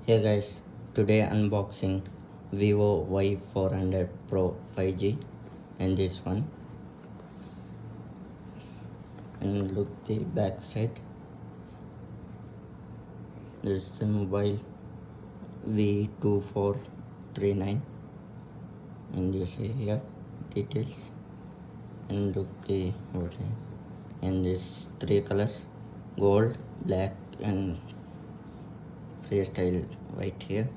Hey guys, today unboxing Vivo Y400 Pro 5G and this one, and look the back side. This is the mobile V2439 and you see here details, and look the and this three colors: gold, black and FreeStayl white here.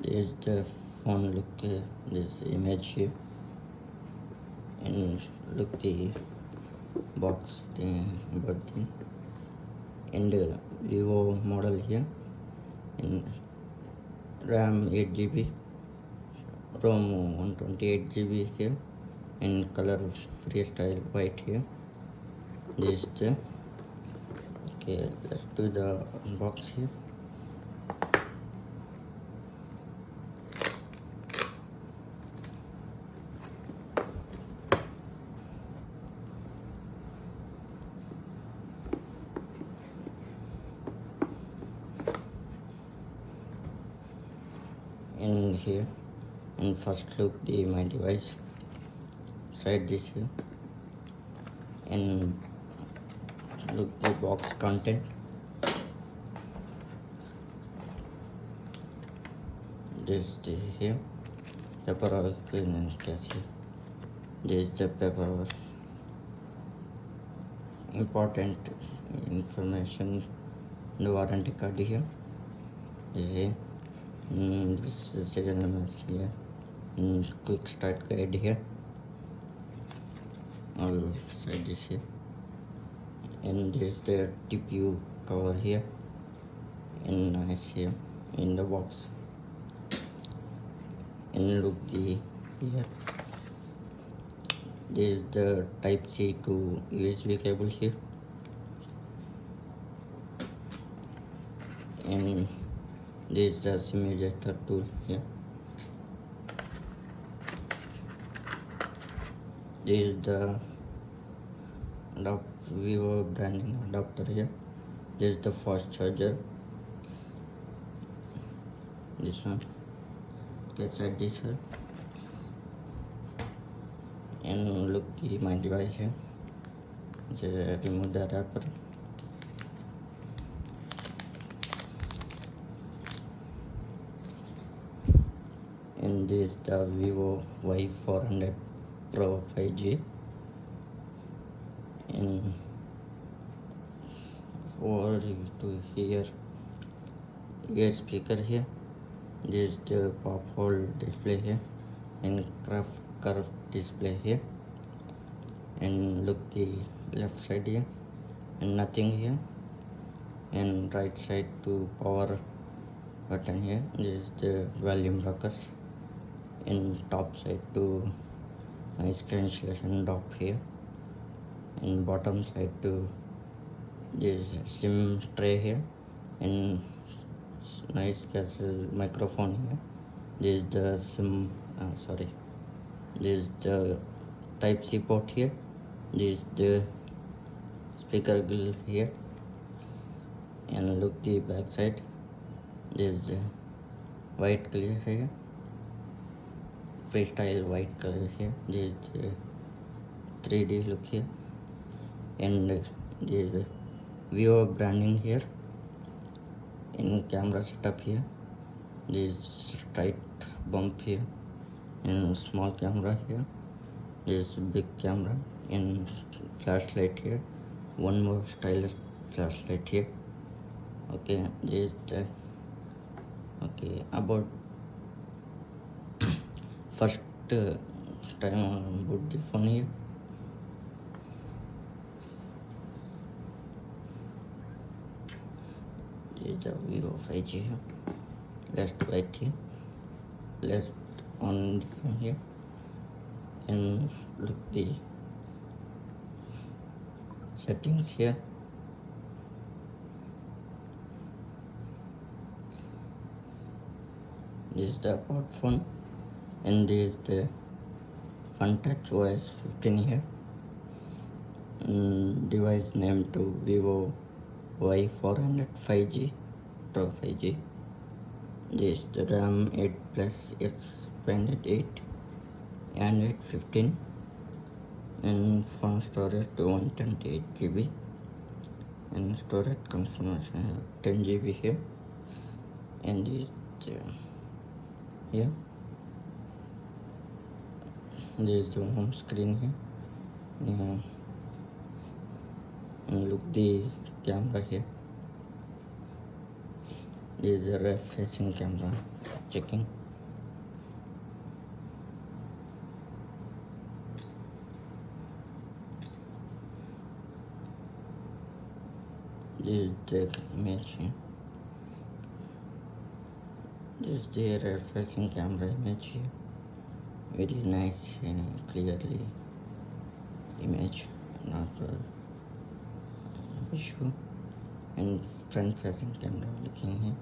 This is the phone. Look this image here, and look the box about thing, and Vivo model here, and RAM 8 GB, ROM 128 GB here, and color FreeStayl white here. This is the okay. Let's do the unbox here. And here, and first look the my device side this here, and look the box content. This the here paperwork and cashier. This is the paperwork, important information, the warranty card here. This is serial numbers here, quick start guide here, all side this here, and this is the TPU cover here, and nice here in the box. And look the here, this is the type C to USB cable here, and this is the SIM ejector tool here. This is the Vivo branding adapter here. This is the fast charger. This one. Let's add this here. And look the my device here. Just remove the wrapper. And this is the Vivo Y400 Pro 5G, and over to here, ear speaker here. This is the pop hole display here, and curved display here, and look the left side here, and nothing here, and right side to power button here. This is the volume rockers, and top side to nice cancellation dock here, and bottom side to this SIM tray here, and nice castle microphone here. This is the SIM this is the type C port here. This is the speaker grill here, and look the back side. This is the white color here, FreeStayl white color here. This is the 3D look here, and this is the Vivo branding here, in camera setup here. This is tight bump here, and small camera here. This is big camera, and flashlight here, one more stylish flashlight here. Okay, this is the okay about first time boot the phone here. This is the Vivo 5G here. Let's right here, let's on the phone here, and look the settings here. This is the port phone, and this is the Fun Touch OS 15 here, device name to Vivo Y400 5G, Pro 5G. This the RAM 8 plus expanded 8 and 815, and phone storage to 128 GB, and storage confirmation 10 GB here, and this here. This is the home screen here. And look the camera here. This is the right facing camera. Checking. This is the image here. This is the right facing camera image here. Very nice and clearly image, not issue. And front facing camera looking here.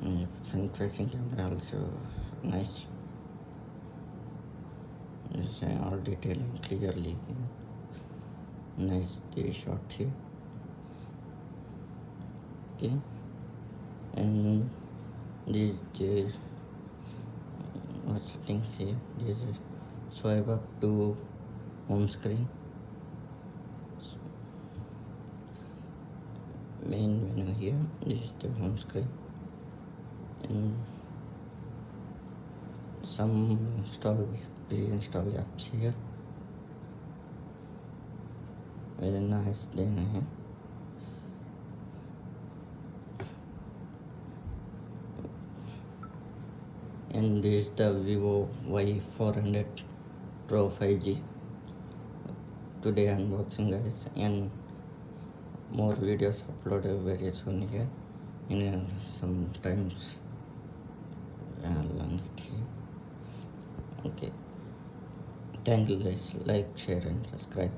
And front facing camera also nice. It's all detailing clearly here. Nice the shot here. Okay, and this is the settings here. This is swipe up to home screen, main menu here. This is the home screen, and some pre-install apps here. Very nice thing here. And this is the Vivo Y400 Pro 5G. Today unboxing, guys, and more videos uploaded very soon here. In sometimes long here. Okay, thank you guys. Like, share and subscribe.